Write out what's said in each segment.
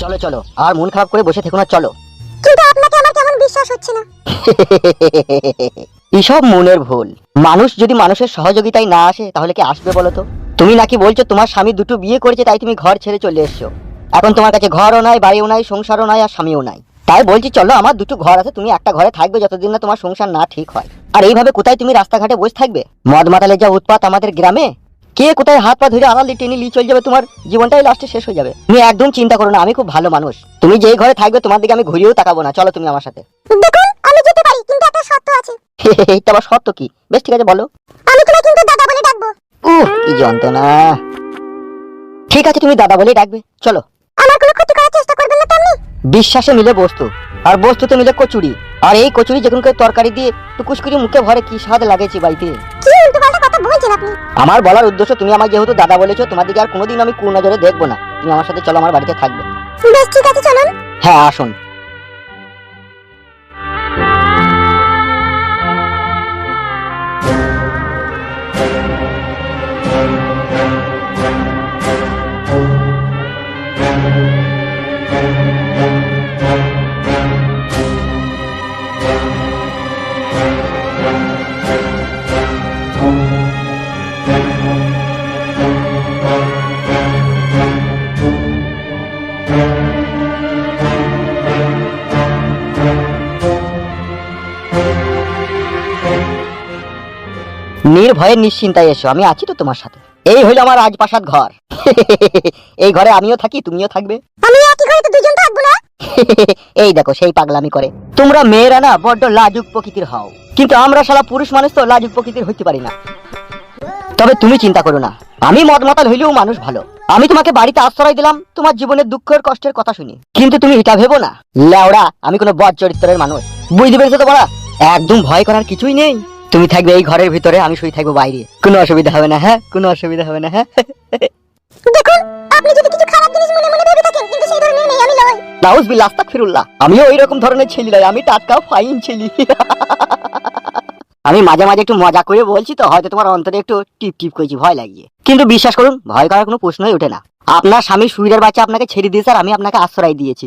চলো চলো, আর মন খারাপ করে বসে থেকো না, চলো। কিন্তু আপনাকে আমার কেমন বিশ্বাস হচ্ছে না। এসব মনের ভুল। মানুষ যদি মানুষের সহযোগিতায় না আসে তাহলে কি আসবে বলো তো? তুমি নাকি বলছো তোমার স্বামী দুটো বিয়ে করেছে তাই তুমি ঘর ছেড়ে চলে এসছো। এখন তোমার কাছে ঘরও নাই, বাড়িও নাই, সংসারও নাই, আর স্বামীও নাই। তাই বলছি চলো, আমার দুটো ঘর আছে, তুমি একটা ঘরে থাকবে যতদিন না তোমার সংসার না ঠিক হয়। আর এইভাবে কোথায় তুমি রাস্তাঘাটে বসে থাকবে? মদ মাতালে যা উৎপাত আমাদের গ্রামে, কে কোথায় হাত পা ধরে আড়াল দিয়ে টেনে নিয়ে চলে যাবে, তোমার জীবনটাই লাস্টে শেষ হয়ে যাবে। তুমি একদম চিন্তা করো না, আমি খুব ভালো মানুষ। তুমি যেই ঘরে থাকবে তোমার দিকে আমি ঘুরিয়েও তাকাবো না। চলো তুমি আমার সাথে। দেখুন আমি যেতে পারি, কিন্তু একটা শর্ত আছে। এটা আবার শর্ত কি? বেশ ঠিক আছে বলো। আমি তোমায় কিন্তু দাদা বলে ডাকবো। কি যন্ত্রণা। ঠিক আছে, তুমি দাদা বলেই ডাকবে, চলো। আমার কোনো ক্ষতি করার চেষ্টা করবেন না তো আপনি? বিশ্বাসে মিলে বস্তু, আর বস্তুতে মিলে কচুরি। আর এই কচুরি যখন করে তরকারি দিয়ে টুকুস করে মুখে ভরে কি স্বাদ লাগেছে বাইতে। কি উল্টোপাল্টা কথা বলছেন আপনি? আমার বলার উদ্দেশ্য, তুমি আমার যেহেতু দাদা বলেছো, তোমার দিকে আর কোনোদিন আমি কুনজরে দেখবো না। তুমি আমার সাথে চলো, আমার বাড়িতে থাকবে। বেশ ঠিক আছে, চলুন। হ্যাঁ আসুন। নির্ভয়ে নিশ্চিন্তায় এসো, আমি আছি তো তোমার সাথে। এই হইল আমার রাজপ্রাসাদ ঘর। এই ঘরে আমিও থাকি, তুমিও থাকবে। আমি একই ঘরে তো দুজন থাকবো না? এই দেখো সেই পাগলামি করে। তোমরা মেয়েরা না বড্ড লাজুক প্রকৃতির হও, কিন্তু আমরা শালা পুরুষ মানুষ তো লাজুক প্রকৃতির হইতে পারি না। তবে তুমি চিন্তা করো না, আমি মদমাতাল হইলেও মানুষ ভালো। আমি তোমাকে বাড়িতে আশ্রয় দিলাম তোমার জীবনের দুঃখের কষ্টের কথা শুনি, কিন্তু তুমি এটা ভেবো না লেওড়া আমি কোনো বদ চরিত্রের মানুষ। বুঝতে পেরেছো তো বড়া? একদম ভয় করার কিছুই নেই। তুমি থাকবে এই ঘরের ভিতরে, আমি শুয়ে থাকবো বাইরে। কোনো অসুবিধা হবে না, হ্যাঁ কোনো অসুবিধা হবে না। হ্যাঁ দেখুন, আপনি যদি কিছু খারাপ জিনিস মনে মনে ভেবে থাকেন, কিন্তু সেই ধরনের মেয়ে আমি নই। নাউজুবিল্লাহ, আস্তাগফিরুল্লাহ। আমিও ওই রকম ধরনের ছেলে নই, আমি টাটকা ফাইন ছেলে। আমি মাঝে মাঝে একটু মজা করে বলছি তো, হয়তো তোমার অন্তরে একটু টিপ টিপ করেছি, ভয় লাগিয়ে। কিন্তু বিশ্বাস করুন, ভয় করার কোনো প্রশ্নই ওঠে না। আপনার স্বামী সুইরের বাচ্চা আপনাকে ছেড়ে দিয়েছে, আর আমি আপনাকে আশ্রয় দিয়েছি,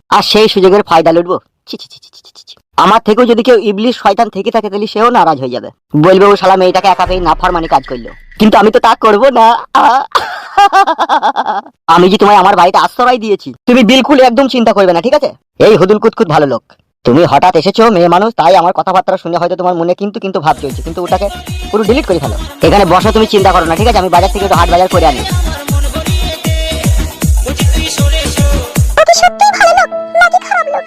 আর সেই সুযোগের ফায়দা লুটবো? ছি ছি ছি ছি ছি ছি। আমার থেকেও যদি কেউ ইবলিশ শয়তান থেকে থাকে তাহলে সেও নারাজ হয়ে যাবে, বলবে ও শালা মেয়েটাকে একা পেয়ে নাফরমানি কাজ করলো। কিন্তু আমি তো তা করবো না। আমি যে তোমায় আমার বাড়িতে আশ্রয় দিয়েছি, তুমি বিলকুল একদম চিন্তা করবে না, ঠিক আছে? এই হুদুল কুতকুত ভালো লোক। তুমি হঠাৎ এসেছো, মেয়ে মানুষ, তাই আমার কথাবার্তা শুনে হয়তো তোমার মনে কিন্তু কিন্তু ভাব চলছে, কিন্তু ওটাকে পুরো ডিলিট করে ফেলো। এখানে বসো, তুমি চিন্তা করো না, ঠিক আছে? আমি বাজার থেকে একটু হাট বাজার করে আনি। ওকে সত্যিই ভালো লোক নাকি খারাপ লোক?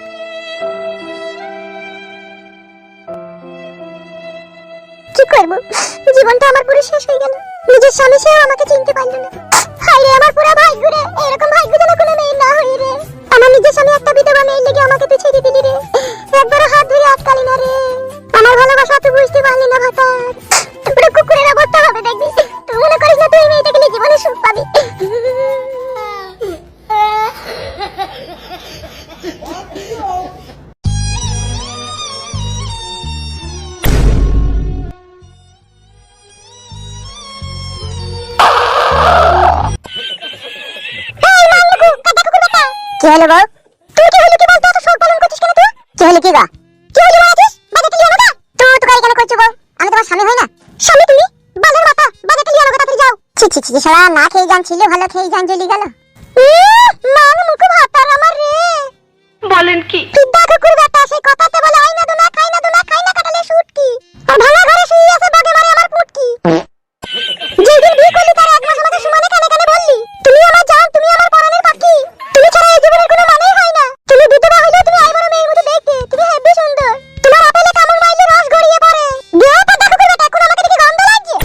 কি করব, জীবনটা আমার পুরো শেষ হয়ে গেল। নিজের স্বামী সেও আমাকে চিনতে পারলো না। হায় রে আমার পুরো ভাগ্য রে, এরকম ভাগ্য যেন কোনো মেয়ে না হই রে। আমার নিজের স্বামী একটা বিধবা মেয়ের লেগে আমাকে তো ছেড়ে দিলি রে। একবারও হাত ধরে আটকালি না রে। আমার ভালোবাসা তুই বুঝতে পারলি না ভাতার। পুরো কুকুরের অবস্থা হবে দেখবি। তুই মনে করিস না তুই মেয়েটাকে নিয়ে জীবনে সুখ পাবি? কি হলো বল? তুই কি হলো কি বলতো? এত শোক পালন করছিস কেন তুই? কি হলো কি গা? কি হলো মারাছিস? বাজাতে লিয়ে আমাকে? তুই তো গাড়ি কেন করছিস বল? আমি তোমার স্বামী হই না? স্বামী তুমি? বালের মাথা, বাজাতে লিয়ে আমাকে তাড়াতাড়ি যাও। ছি ছি ছি, শালা না খেয়ে জান ছিল, ভালো খেয়ে জান জ্বলি গেল। মান মুখ ভাতার আমার রে। বলেন কি? কিডা কুকুর বেটা, সেই কথাতে বলে আইনা দোনা খাই না দোনা খাই না কাটালে শুটকি। আর ভালো ঘরে শুয়ে আছে বাগে মারে আমার পুটকি। যেদিন বিয়ে করলি তার এক মাস আমাকে সুমানে কানে কানে বললি, তুমি আমার জান, তুমি আমার পরাণের পাখি, তুমি ছাড়া এই জীবনের কোনো মানেই হয় না। তুমি বিধবা হইলেও তুমি আইবড় মেয়ের মতো দেখতে, তুমি হেব্বি সুন্দর। তোমার আপেলে কামড় মাইলে রস গড়িয়ে পড়ে। বিয়েটা দেখো করে বেটা, এখন আমাকে দেখে গন্ধ লাগছে।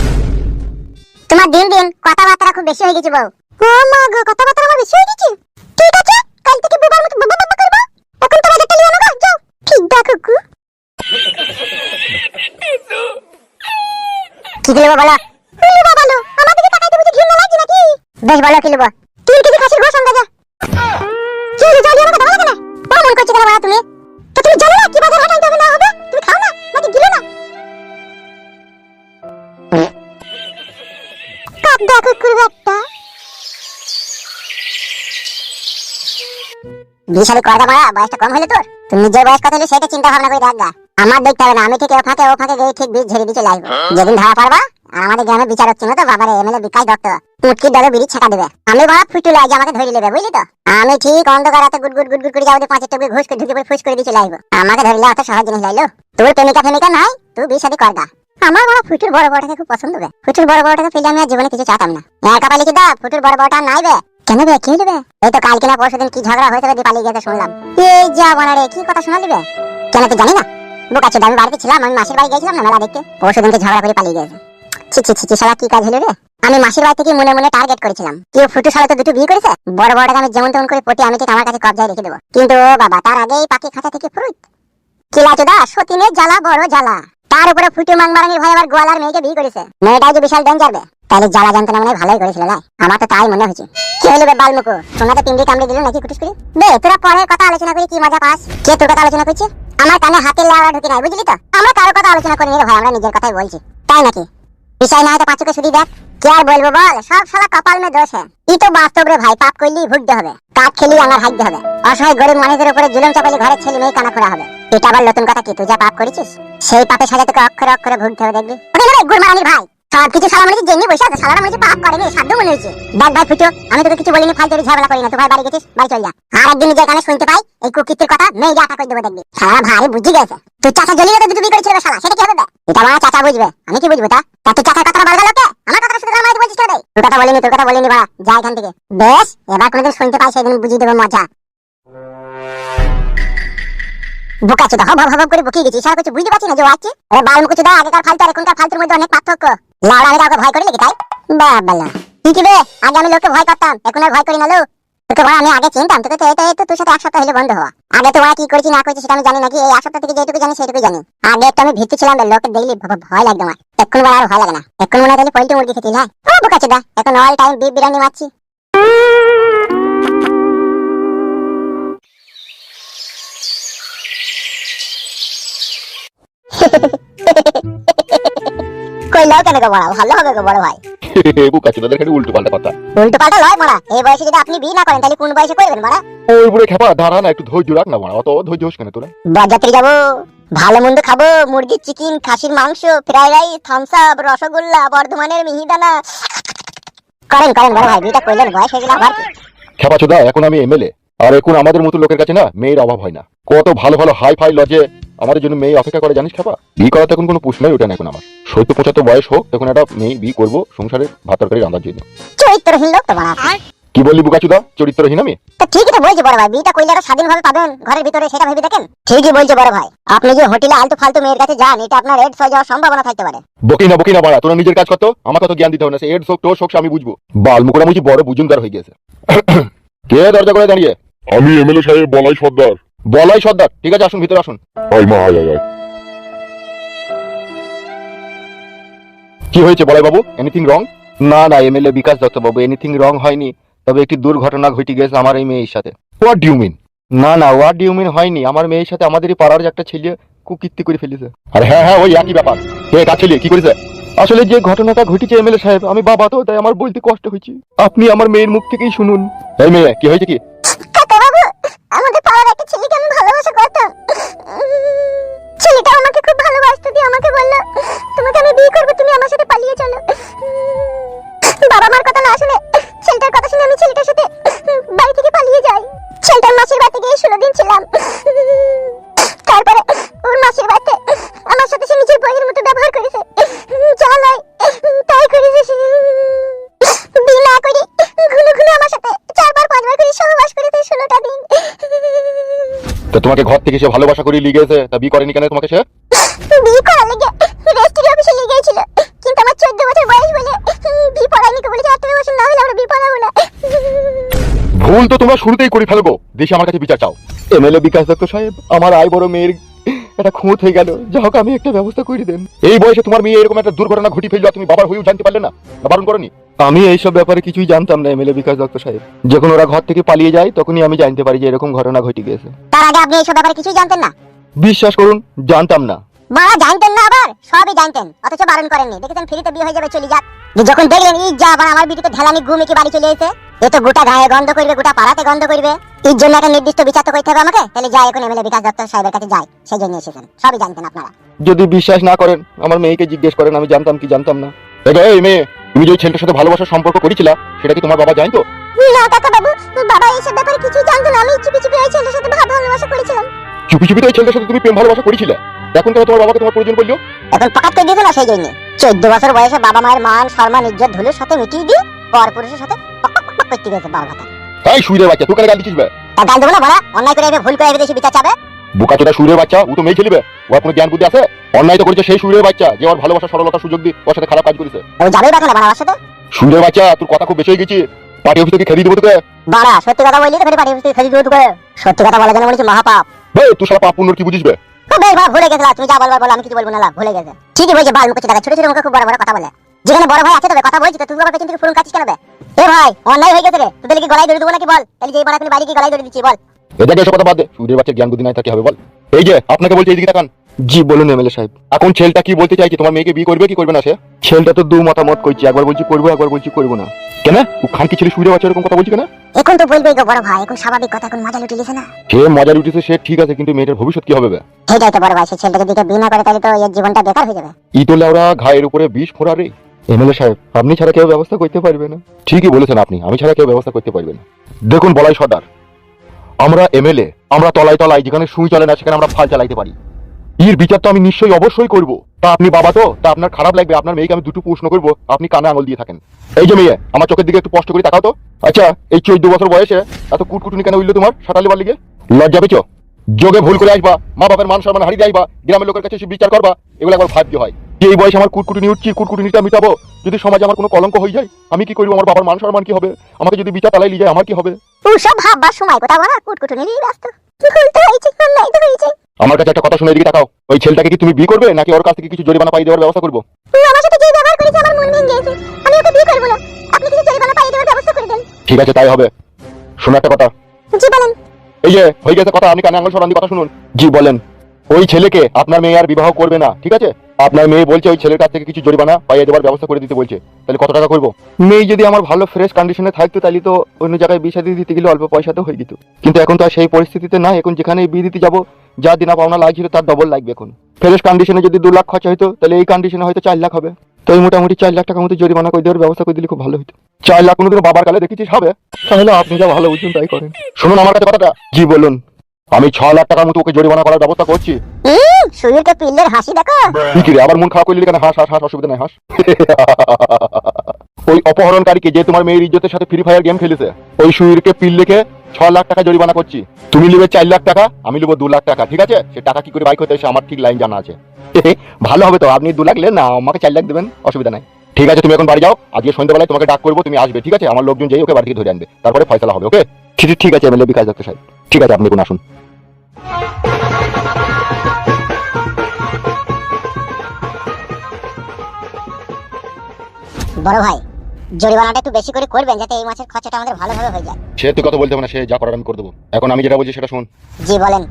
তোমার দিন দিন কথাবার্তা খুব বেশি হয়ে গেছে বউ। ও মা গো, কথাবার্তা আমার বেশি হয়ে গেছে। ঠিক আছে, কাল থেকে বুবার মতো বাবা বাবা করব। এখন তো বাজারটা লিয়ে আমাকে যাও। ঠিক দেখো কু। কি দিলে বলো? বলো বলো, আমার দিকে তাকাইতে বুঝি ঘৃণা লাগছে নাকি? বেশ বলো কি লিবো? 3 কেজি খাসির গোশত আনবা যা। কি হলো, জানি আমাকে দাও না কেন? মন করছে কেন বাবা তুমি? তো তুমি জানো না কি বাজার হাট আনতে হবে না হবে? তুমি খাও না নাকি গিলো না? কাপ দেখো কুকুর একটা। বিয়ে শাদী করবা মারা, বয়সটা কম হলে তোর? তুমি নিজের বয়স কত হলে সেটা চিন্তা ভাবনা করে দেখবা। আমার দেখতে হবে না, আমি ঠিক ও ফাঁকে গিয়ে ঠিক বীজ ঝেড়ে দিয়ে চলে আসবো। যেদিন ধরা পড়বা আর আমাদের গ্রামে বিচারক চিনো তো, বাবারে এমএলএ বিকাশ দত্ত, পুটকির ডগে বিড়ি ছেঁকা দেবে। আমি বড় ফুটুলে আজ আমাকে ধরে নেবে, বুঝলি তো? আমি ঠিক অন্ধকার রাতে গুড় করে যাবো, 5 টুকরো ঘুষ করে ঢুকে পড়ে ফুস করে দিয়ে চলে আসবো। আমাকে ধরলে অত সহজ জিনিস লাইলো? তোর প্রেমিকা নাই, তুই বিয়ে শাদী করগা। আমার বড় ফুটুর বড়টাকে খুব পছন্দ হবে। ফুটুর বড়টাকে পেলে আমি আর জীবনে কিছু চাইতাম না। কপালে কি দা ফুটুর বড়টা নাই বে? কেন বে, কি হলো বে? এই তো কালকে না পরশুদিন কি ঝগড়া হয়েছে বে, পালিয়ে গেছে শুনলাম। এই যা বানারে, কি কথা শোনালি বে? কেন তুই জানি না? বোকাচ্ছি, আমি বাড়িতে ছিলাম, আমি মাসির বাড়ি গেছিলাম না মেলা দেখতে, পরশুদিনকে ঝগড়া করে পালিয়ে গেছে। ছি শালা কি কাজ হলো রে? আমি মাসির বাড়ি থেকে মনে মনে টার্গেট করেছিলাম, কেউ ফুটু শালা তো দুটো বিয়ে করেছে, বড়টাকে আমি যেমন তেমন করে পটি আমি ঠিক আমার কাছে কবজায় রেখে দেবো। কিন্তু ও বাবা, তার আগেই পাখি খাঁচা থেকে ফুরুত। কিলাচুদা সতীনের জ্বালা বড় জ্বালা, তার উপরে ফুটু মাংবারানির ভাই আবার গোয়ালার মেয়েকে বিয়ে করেছে। মেয়েটাই যে বিশাল ডেঞ্জার বে। তাহলে জ্বালা জানতে না মনে হয় ভালোই করেছিল না? আমার তো তাই মনে হচ্ছে। কি হলো বে বালমুকো, সোনাতে পিন্ডি কামড়ে দিল নাকি কুটুস করে? বে তোরা পরের কথা আলোচনা করে কি মজা পাস? কে তোর কথা আলোচনা করছে? আমার কানে হাতের লাড়া ঢুকে নাই, বুঝলি তো? আমরা কারো কথা আলোচনা করিনি রে ভাই, আমরা নিজের কথাই বলছি। তাই নাকি? বিষয় না হয়তো পাঁচুকে শুধু দেখ। কি আর বলবো বল, সব শালা কপাল মে দোষ হ্যাঁ। ই তো বাস্তব রে ভাই, পাপ করলেই ভুগতে হবে, কাঠ খেলি আঙার হাইতে হবে। অসহায় গরিব মানুষের উপরে জুলুম চাপালে ঘরের ছেলে মেয়ে কানা খোড়া হবে। এটা আবার নতুন কথা কি? তুই যা পাপ করেছিস সেই পাপে সাজা তোকে অক্ষরে অক্ষরে ভুগতে হবে, দেখবি। ওকে রে গুরমারানির ভাই, সবকিছু শালা মনে হচ্ছে জেনে বসে আছে, শালারা মনে হচ্ছে পাপ করেনি, সাধ্য মনে হয়েছে। দেখ ভাই ফুটো, আমি তোকে কিছু বলিনি, ফালতু ঝামেলা করি না। তুই ভাই বাড়ি গেছিস, বাড়ি চল যা। আর একদিন নিজের কানে শুনতে পাই এই কুকীর্তির কথা, মেয়ে আটা করে দেবো, দেখবি। শালা ভারী বুঝি গেছে। তুই চাচা জ্বলিয়ে তো দুটো বিয়ে করেছিল শালা, সেটা কি হবে বে? এটা আমার চাচা বুঝবে, আমি কি বুঝবো? তা তুই চাচার কথাটা বলগা লোকে, আমার কথাটা শুধু আমার বলছিস রে? তোর কথা বলিনি বাড়া, যা এখান থেকে। বেশ, এবার কোনোদিন শুনতে পাই সেদিন বুঝিয়ে দেবো মজা। বোকাচোদা হব করে বকিয়ে গেছি, সারা কিছু বুঝতে পারছি না যে ও আছে। আরে বালমুকুচোদা, আগেকার ফালতু আর এখনকার ফালতুর মধ্যে অনেক পার্থক্য। লাউড়া আমি কাউকে ভয় করি নাকি তাই? বাবা কি বে, আগে আমি লোককে ভয় করতাম, এখন আর ভয় করি না লো। তোকে ভাই আমি আগে চিনতাম, তোকে তো এই তো তোর সাথে এক সপ্তাহ হলো বন্ধ হওয়া। আগে তো কি করেছি না করেছি সেটা আমি জানি নাকি? এই এক সপ্তাহ থেকে যেটুকু জানি সেটুকু জানি। আগে একটু আমি ভিত্তি ছিলাম, লোকে দেখলি ভয় লাগতো আমার। এখন আর ভয় লাগে না, এখন মনে হয় পোল্ট্রি মুরগি খেতে। হ্যাঁ ও বোকাচোদা, এখন অল টাইম বিফ বিরিয়ানি মারছি। কইলাও কেন গো বড়, ভালো হবে গো বড় ভাই। বুকাচোদাদের খালি উল্টো পাল্টা কথা। উল্টো পাল্টা লয় মারা, এই বয়সে যদি আপনি বিয়ে না করেন তাহলে কোন বয়সে করবেন মারা? ওই বুড়ে খেপা দাঁড়া না, একটু ধৈর্য রাখ না মারা, অত ধৈর্য হোস কেন তোরা? বরযাত্রী যাবো, ভালো মন্দ খাবো, মুরগির চিকেন, খাসির মাংস, fried rice, Thums Up, rasgulla, বর্ধমানের মিহিদানা। করেন বড় ভাই, বিয়েটা করলেন, বয়স হয়ে গেল আবার। খেপাচোদা, এখন আমি এমএলএ, আর এখন আমাদের মতো লোকের কাছে না মেয়ের অভাব হয় না। কত ভালো ভালো হাই ফাই লজে আমাদের জন্য মেয়ে অপেক্ষা করে জানিস খেপা? বিয়ে করাতে এখন কোনো প্রশ্নই ওঠে না। এখন আমার 70-75 বয়স হোক, তখন একটা মেয়ে বিয়ে করবো সংসারে ভাত তরকারি রান্নার জন্য। চরিত্রহীন লোক তো বড়। কি বললি বুকাচোদা, চরিত্রহীন আমি? তো ঠিকই তো বলছি বড় ভাই, বিয়েটা করলে আরো স্বাধীনভাবে পাবেন ঘরের ভিতরে, সেটা ভেবে দেখেন। ঠিকই বলছে বড় ভাই, আপনি যে হোটেলে আলতু ফালতু মেয়ের কাছে যান, এটা আপনার এডস হয়ে যাওয়ার সম্ভাবনা থাকতে পারে। বকি না বাড়া, তোরা নিজের কাজ করতো, আমাকে তো জ্ঞান দিতে হবে না। সে এড শোক টোর শোক আমি বুঝবো। বাল মুকুরা মুচি বড় বুজুনদার হয়ে গেছে। কে দরজা করে দাঁড়িয়ে? আমি এমএলএ সাহেব বলাই সর্দার। বলাই সর্দার, ঠিক আছে আসুন, ভিতরে আসুন। আয় মা আয়। কি হয়েছে বলাই বাবু, এনিথিং রং? না এমএলএ বিকাশ দত্ত বাবু, এনিথিং রং হয়নি, তবে একটি দুর্ঘটনা ঘটে গেছে আমার এই মেয়ের সাথে। What do you mean? না হোয়াট ডু ইউ মিন হয়নি, আমার মেয়ের সাথে আমাদেরই পাড়ার যে একটা ছেলে কুকীর্তি করে ফেলেছে। আরে হ্যাঁ ওই একই ব্যাপার। কে কাজ ছেলে কি করেছে? আসলে যে ঘটনাটা ঘটেছে এমএলএ সাহেব, আমি বাবা তো, তাই আমার বলতে কষ্ট হয়েছে, আপনি আমার মেয়ের মুখ থেকেই শুনুন। এই মেয়ে, কি হয়েছে কি? কাকা বাবু, আমাদের পাড়ার একটা ছেলেকে আমি ভালোবাসা করতাম। ছেলেটা আমাকে খুব ভালোবাসতো, দিয়ে আমাকে বললো তোমাকে আমি বিয়ে করবো, তুমি আমার সাথে পালিয়ে চলো। বাবা মার কথা না শুনে, ছেলেটার কথা শুনে আমি ছেলেটার সাথে বাড়ি থেকে পালিয়ে যাই। ছেলেটার মাসির বাড়িতে গিয়ে 16 দিন ছিলাম। তারপরে ওর মাসির বাড়িতে আমার সাথে সে নিজের বইয়ের মতো ব্যবহার করেছে, যা নয় তাই করেছে। সে বিয়ে না করে ঘুরে আমার সাথে 4-5 বার করে সহবাস করেছে 16টা দিন। তো তোমাকে ঘর থেকে সে ভালোবাসা করে নিয়ে গেছে, তা বিয়ে করেনি কেন তোমাকে সে? বিয়ে করার লেগে রেজিস্ট্রি অফিসে নিয়ে গিয়েছিল, কিন্তু আমার 14 বছর বয়স বলে বিয়ে পড়াইনি। বলেছে 18 বছর না হলে আমরা বিয়ে পড়াবো না। ভুল তো তোমরা শুরুতেই করে ফেলবো, দেশে আমার কাছে বিচার চাও। এমএলএ বিকাশ দত্ত সাহেব, আমার আই বড় মেয়ের একটা খুঁত হয়ে গেল, যা হোক আমি একটা ব্যবস্থা করে দেন। এই বয়সে তোমার মেয়ে এরকম একটা দুর্ঘটনা ঘটি ফেললো, তুমি বাবার হয়েও জানতে পারলে না? বারণ করনি? আমি এইসব ব্যাপারে কিছুই জানতাম না এমএলএ বিকাশ দত্ত সাহেব। যখন ওরা ঘর থেকে পালিয়ে যায় তখনই আমি জানতে পারি যে এরকম ঘটনা ঘটে গেছে। তার আগে আপনি এইসব ব্যাপারে কিছুই জানতেন না? বিশ্বাস করুন, জানতাম না। মারা জানতেন না, আবার সবই জানতেন, অথচ বারণ করেননি। দেখেছেন ফ্রিতে বিয়ে হয়ে যাবে, চলে যাক। যখন দেখলেন ই যা আবার আমার বিটিতে ঢেলানি ঘুমে কি বাড়ি চলে এসে এ তো গোটা গায়ে গন্ধ করবে, গোটা পাড়াতে গন্ধ করবে। এর জন্য একটা নির্দিষ্ট বিচার তো করতে হবে আমাকে। তাহলে যাই এখন এমএলএ বিকাশ দত্ত সাহেবের কাছে যাই, সেই জন্য এসেছেন, সবই জানতেন আপনারা। যদি বিশ্বাস না করেন আমার মেয়েকে জিজ্ঞেস করেন, আমি জানতাম কি জানতাম না। দেখো এই মেয়ে, তুমি যে ওই ছেলেটার সাথে ভালোবাসার সম্পর্ক করেছিলা সেটা কি তোমার বাবা জানতো? না কাকা বাবু, বাবা এইসব ব্যাপারে কিছুই জানতো না। আমি চুপি চুপি ওই ছেলের সাথে ভালোবাসা করেছিলাম। চুপি চুপি তো ওই ছেলেটার সাথে তুমি প্রেম ভালোবাসা করেছিলে, এখন কেন তোমার বাবাকে তোমার প্রয়োজন বললো? এখন পাকাত করে দিয়েছে না, সেই জন্য 14 বছর বয়সে বাবা মায়ের মান সম্মান ইজ্জত ধুলোর সাথে মিটিয়ে দিয়ে পর পুরুষের সাথে পক পক পক করতে গেছে বড় কথা। তাই শুইরে বাচ্চা, তুই কেন গাল দিছিস বে? তা গাল দেবো না বড়া? অন্যায় করে ভুল করে দেশে বিচার চাবে। বোকাচোদা শুইরে বাচ্চা, ও তো মেয়ে ছেলিবে, ওর কোনো জ্ঞান বুদ্ধি আছে? অন্যায় তো করেছে সেই শুইরে বাচ্চা যে ওর ভালোবাসা সরলতা সুযোগ দিয়ে ওর সাথে খারাপ কাজ করেছে। ও যাবেই বা কেন বাড়া আমার সাথে? শুইরে বাচ্চা, তোর কথা খুব বেশি হয়ে গেছে, পার্টি অফিস থেকে খেলিয়ে দেবো তোকে। বাড়া সত্যি কথা বললি তো ফের পাঠিয়ে বুঝতে খেলি দেবো তোকে। সত্যি কথা বলা জানা বলেছি মহাপাপ। বে তুই সারা পাপ পুণ্যর কি বুঝিস বে? বেশ বাবা ভুলে গেছিলাম, তুমি যা বলবার বলো, আমি কিছু বলবো না, ভুলে গেছে। ঠিকই বলছে, বাল মুখে টাকা ছোট ছোট মুখে খুব বড় বড় কথা বলে। যেখানে বড় ভাই আছে তবে কথা বলছি তো তুই আবার পেছন থেকে ফুরুন কাছিস কেন বে? এ ভাই অন্যায় হয়ে গেছে রে, তোদের কি গলায় ধরে দেবো নাকি বল? তাহলে যে বড় তুমি বাড়ি কি গলায় ধরে দিচ্ছি বল? এটাকে এসব কথা বাদ দে, শুইরে বাচ্চা জ্ঞান বুদ্ধি নাই থাকি হবে বল। এই যে আপনাকে বলছি এইদিকে তাকান। জি বলুন এমএলএ সাহেব। এখন ছেলেটা কি বলতে চাইছে, তোমার মেয়েকে বিয়ে করবে কি করবে না সে? ছেলেটা তো দু মতামত কইছে, একবার বলছি করবো একবার বলছি করবো না। কেন ও খান কি ছেলে শুইরে বাচ্চা এরকম কথা বলছি কেন? এখন তো বলবেই গো বড় ভাই, এখন স্বাভাবিক কথা, এখন মজা লুটে গেছে না। সে মজা উঠেছে সে ঠিক আছে, কিন্তু মেয়েটার ভবিষ্যৎ কি হবে বে? সেটাই তো বড় ভাই, সে ছেলেটাকে দিকে বিয়ে না করে তাহলে তো এর জীবনটা বেকার হয়ে যাবে। ই তো লেওরা ঘায়ের উপরে বিষ ফোড়া রে। এমএলএ সাহেব আপনি ছাড়া কেউ ব্যবস্থা করতে পারবে না। ঠিকই বলেছেন আপনি, আমি ছাড়া কেউ ব্যবস্থা করতে পারবে না। দেখুন বলাই সর্দার, আমরা এমএলএ, আমরা তলায় তলায় যেখানে সুই চলে না সেখানে আমরা ফাল চালাইতে পারি। এর বিচার তো আমি নিশ্চয়ই অবশ্যই করব। তা আপনি বাবা তো, তা আপনার খারাপ লাগবে, আপনার মেয়েকে আমি দুটো প্রশ্ন করবো, আপনি কানে আঙুল দিয়ে থাকেন। এই যে মেয়ে, আমার চোখের দিকে একটু স্পষ্ট করে তাকাও তো। আচ্ছা এই 14 বছর বয়সে এত কুটকুটুনি কেন হইলো তোমার সাঁটালি বার লিগে? লজ্জা পেয়েছো? যোগে ভুল করে আসবা, মা বাবার মান সম্মান হারিয়ে আসবা, গ্রামের লোকের কাছে এসে বিচার করবা, এগুলো একবার ভাবতে হয়। যে এই বয়সে আমার কুটকুটুনি উঠছি, কুটকুটুনিটা মিটাবো, যদি সমাজে আমার কোনো কলঙ্ক হয়ে যায় আমি কি করবো? আমার বাবার মান সম্মান কি হবে? আমাকে যদি বিচার তালাই নিয়ে যায় আমার কি হবে? ওসব ভাববার সময় কোথাও বড় কুটকুটু নিয়ে ব্যস্ত। কি বলতে হয়েছে অন্যায় তো হয়েছে। আমার কাছে একটা কথা শুনে এদিকে তাকাও। ওই ছেলেটাকে কি তুমি বিয়ে করবে নাকি ওর কাছ থেকে কিছু জরিমানা পাই দেওয়ার ব্যবস্থা করবো? তুই আমার সাথে যে ব্যবহার করেছিস আমার মন ভেঙে গেছে, আমি ওকে বিয়ে করব না। আপনি কিছু জরিমানা পাইয়ে দেওয়ার ব্যবস্থা করে দেন। ঠিক আছে তাই হবে। শোনো একটা কথা। জি বলেন। এই যে হয়ে গেছে কথা, আপনি কানে আঙুল সরান দিয়ে কথা শুনুন। জি বলেন। ওই ছেলেকে আপনার মেয়ে আর বিবাহ করবে না, ঠিক আছে? আপনার মেয়ে বলছে ওই ছেলের কাছ থেকে কিছু জরিমানা পাইয়ে দেওয়ার ব্যবস্থা করে দিতে বলছে। তাহলে কত টাকা করবো? মেয়ে যদি আমার ভালো ফ্রেশ কন্ডিশনে থাকতো তাহলে তো অন্য জায়গায় বিয়ে শাদী দিতে গেলে অল্প পয়সাতে হয়ে যেত, কিন্তু এখন তো আর সেই পরিস্থিতিতে না। এখন যেখানে বিয়ে দিতে যাবো যা দিনা পাওনা লাগছিল তার ডবল লাগবে। এখন ফ্রেশ কন্ডিশনে যদি 2 লাখ খরচা হতো তাহলে এই কন্ডিশনে হয়তো 4 লাখ হবে। তো এই মোটামুটি 4 লাখ টাকা মতো জরিমানা করে দেওয়ার ব্যবস্থা করে দিলে খুব ভালো হতো। 4 লাখ কোনোদিনও বাবার কালে দেখেছিস হবে? তাহলে আপনি যা ভালো বুঝুন তাই করেন। শুনুন আমার কাছে কথাটা। জি বলুন। আমি 6 লাখ টাকার মতো ওকে জরিমানা করার ব্যবস্থা করছি। সুইরকে পিল্লের হাসি দেখো। কি রে আবার মন খারাপ করলি কেন? হাস হাস হাস, অসুবিধা নাই হাস। ওই অপহরণকারীকে যে তোমার মেয়ের ইজ্জতের সাথে ফ্রি ফায়ার গেম খেলেছে, ওই সুইরকে পিল লিখে 6 লাখ টাকা জরিমানা করছি। তুমি নিবে 4 লাখ টাকা, আমি নেবো 2 লাখ টাকা, ঠিক আছে? সে টাকা কি করে বাইক হতে এসে আমার ঠিক লাইন জানা আছে। ভালো হবে তো, আপনি 2 লাখ নেন না, আমাকে 4 লাখ দেবেন, অসুবিধা নাই। ঠিক আছে তুমি এখন বাড়ি যাও, আজকে সন্ধ্যাবেলায় তোমাকে ডাক করবো, তুমি আসবে, ঠিক আছে? আমার লোকজন যেই ওকে বাড়ি থেকে ধরে আনবে, তারপরে ফয়সালা হবে। ওকে ঠিক আছে এমএলএ বিকাশ দত্ত সাহেব, ঠিক আছে আপনি এখন আসুন। বড় ভাই জরিমানাটা একটু বেশি করে করবেন যাতে এই মাসের খরচাটা আমাদের ভালোভাবে হয়ে যায়। সে তুই কথা বলতে হবে না, সে যা করার আমি করে দেবো। এখন আমি যেটা বলছি সেটা শুন। জি বলেন।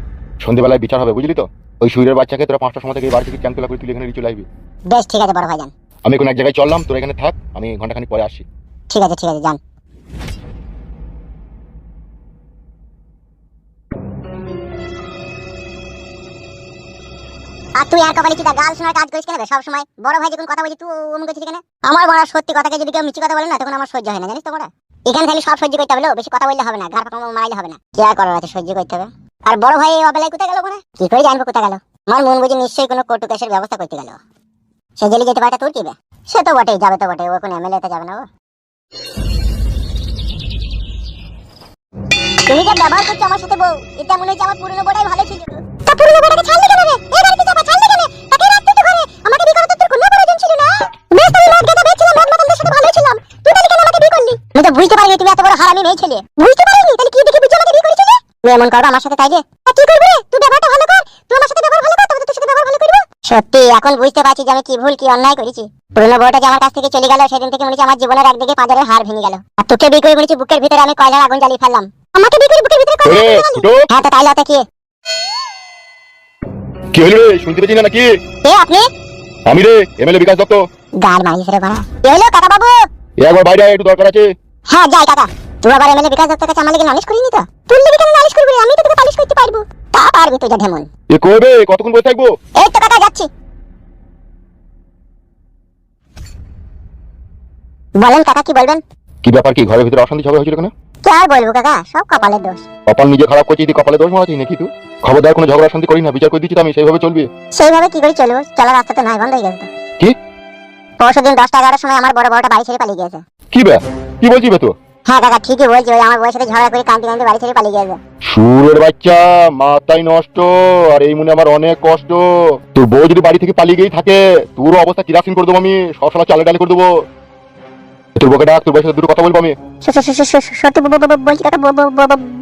সন্ধ্যাবেলায় বিচার হবে, বুঝলি তো? ওই সুইরের বাচ্চাকে তোরা 5টার সময় থেকে এই বাড়ি থেকে ক্যাম্পেলা করে তুলে এখানে চলে আসবি। বেশ ঠিক আছে বড় ভাই যান। আমি এখন এক জায়গায় চললাম, তোরা এখানে থাক, আমি ঘন্টাখানিক পরে আসছি। ঠিক আছে যান। আর তুই আর কপালে কি গাল শোনার কাজ করিস কেন সব সময়? বড় ভাই যখন কথা বলছি তুই অমুক করছিস কেন? আমার বড় সত্যি কথাকে যদি কেউ মিছি কথা বলে না তখন আমার সহ্য হয় না, জানিস তো বড়? এখানে খালি সব সহ্য করতে হবে, বেশি কথা বললে হবে না, ঘাড় পাকা মারাইলে হবে না। কি আর করার আছে, সহ্য করতে হবে। আর বড় ভাই এই অবেলায় কোথায় গেল? মানে কি করে জানবো কোথায় গেল? আমার মন বুঝে নিশ্চয়ই কোনো কোর্ট কেসের ব্যবস্থা করতে গেল। সে জেলে যেতে পারে তোর কি বে? সে তো বটেই, যাবে তো বটে, ও এখন এমএলএ তে যাবে না। ও তুমি যে ব্যবহার করছো আমার সাথে বউ, এটা মনে হচ্ছে আমার পুরনো বড়াই ভালো ছিল। তা পুরনো বড়াকে ছাড়লি কেন রে? এই বাড়িতে যাবা ছাড়লি কেন? তাকে রাখতে তো ঘরে, আমাকে বিয়ে করতে তোর কোনো প্রয়োজন ছিল না। বেশ আমি মদ গেদা বেচছিলাম, মদ মাতালদের সাথে ভালো ছিলাম, তুই তাহলে কেন আমাকে বিয়ে করলি? আমি তো বুঝতে পারিনি তুমি এত বড় হারামি মেয়ে ছেলে। বুঝতে পারিনি? তাহলে কি দেখে বুঝছো আমাকে বিয়ে করেছিলে? তুই এমন করবা আমার সাথে তাইলে? কি করবি রে? তুই ব্যবহারটা ভালো কর, তুই আমার সাথে ব্যবহার ভালো কর, তবে তোর সাথে ব্যবহার ভালো করব। সত্যি এখন বুঝতে পারছি যে আমি কি ভুল কি অন্যায় করেছি। পুরনো বউটা যে আমার কাছ থেকে চলে গেল সেদিন থেকে মনে হচ্ছে আমার জীবনের একদিকে পাঁজরের হাড় ভেঙে গেল। আর তোকে বিয়ে করে মনে হচ্ছে বুকের ভিতরে আমি কয়লার আগুন জ্বালিয়ে ফেললাম। আমাকে বিয়ে করে বুকের ভিতরে কয়লার আগুন জ্বালালি? হ্যাঁ তো তাইলে ওটা কি? কি হলো রে, শুনতে পেয়েছি না নাকি? কে আপনি? আমি রে এমএলএ বিকাশ দত্ত। গার মারিস রে বাড়া। এলো কাকা বাবু। একবার বাইরে আয়, একটু দরকার আছে। হ্যাঁ যাই কাকা। তুই আবার এমএলএ বিকাশ দত্তের কাছে আমার লেগে নালিশ করিনি তো? তুই লেগে কেন নালিশ করবি? আমি তো তোকে পালিশ করতে পারবো। তা পারবি তুই, যা ঢেমন। এ করবে কতক্ষণ বসে থাকবো? এই তো কাকা যাচ্ছি। বলেন কাকা, কি বলবেন? কি ব্যাপার, কি ঘরের ভিতরে অশান্তি ঝগড়া হয়েছিল কেন? কি আর বলবো কাকা, সব কপালের দোষ। কপাল নিজে খারাপ করছিস, তুই কপালে দোষ মারাছিস নাকি? তুই খবরদার কোনো ঝগড়া শান্তি করি না, বিচার করে দিচ্ছি তো আমি, সেইভাবে চলবি। সেইভাবে কি করে চলবো? চলার রাস্তা তো নাই, বন্ধ হয়ে গেছে তো। কি? পরশুদিন 10টা-11টার সময় আমার বড় বড়টা বাড়ি ছেড়ে পালিয়ে গেছে। কি বে, কি বলছিস বে তুই? হ্যাঁ কাকা ঠিকই বলছি, ওই আমার বউয়ের সাথে ঝগড়া করে কাঁদতে কাঁদতে বাড়ি ছেড়ে পালিয়ে গেছে। সুরের বাচ্চা, মাথাই নষ্ট। আর এই মনে আমার অনেক কষ্ট। তোর বউ যদি বাড়ি থেকে পালিয়ে গিয়েই থাকে, তোর অবস্থা কিরাসিন করে দেবো আমি, সবসময় চালে ডালে করে দেবো। তোর বউকে ডাক, তোর বউয়ের সাথে দুটো কথা বলবো আমি। সত্যি বলছি কাকা,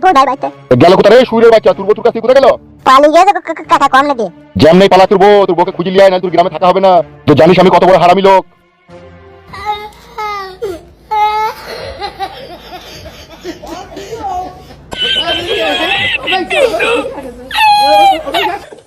বোধাই বাড়িতে গেল কোথায় রে সুরের বাচ্চা? তোর বউ তোর কাছে কোথায় গেল? পালিয়ে গেছে কাকা, কম না দিয়ে। জ্যাম নেই পালা তোর বউ, তোর বউকে খুঁজে লিয়ে আয়, না তোর গ্রামে থাকা হবে না। তো জানিস আমি কত বড় হারামি লোক। Oh my God.